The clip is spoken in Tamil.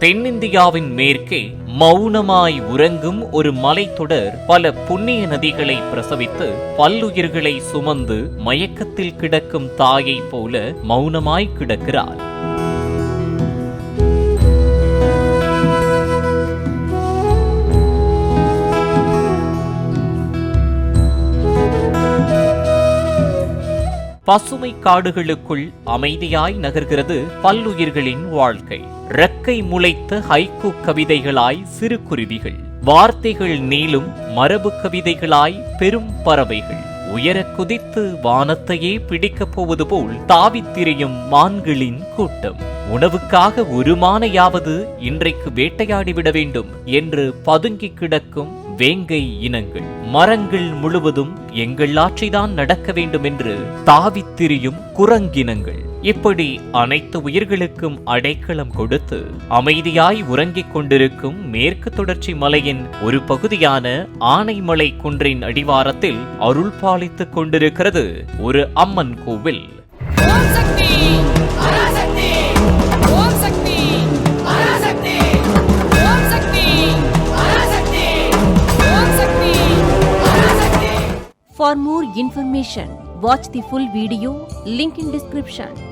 தென்னிந்தியாவின் மேற்கே மௌனமாய் உறங்கும் ஒரு மலைத்தொடர் பல புண்ணிய நதிகளை பிரசவித்து பல்லுயிர்களை சுமந்து மயக்கத்தில் கிடக்கும் தாயைப் போல மௌனமாய் கிடக்கிறார். பசுமை காடுகளுக்குள் அமைதியாய் நகர்கிறது பல்லுயிர்களின் வாழ்க்கை. ரெக்கை முளைத்த ஹைக்கூ கவிதைகளாய் சிறு குருவிகள், வார்த்தைகள் நீளும் மரபு கவிதைகளாய் பெரும் பறவைகள், உயர குதித்து வானத்தையே பிடிக்கப் போவது போல் தாவித் திரியும் மான்களின் கூட்டம். உணவுக்காக ஒரு மானையாவது இன்றைக்கு வேட்டையாடிவிட வேண்டும் என்று பதுங்கி கிடக்கும் வேங்கை இனங்கள். மரங்கள் முழுவதும் எங்கள் ஆட்சிதான் நடக்க வேண்டும் என்று தாவித் திரியும் குரங்கினங்கள். இப்படி அனைத்து உயிர்களுக்கும் அடைக்கலம் கொடுத்து அமைதியாய் உறங்கிக் கொண்டிருக்கும் மேற்கு தொடர்ச்சி மலையின் ஒரு பகுதியான ஆனைமலை குன்றின் அடிவாரத்தில் அருள் பாலித்துக் கொண்டிருக்கிறது ஒரு அம்மன் கோவில். For more information, watch the full video, link in description.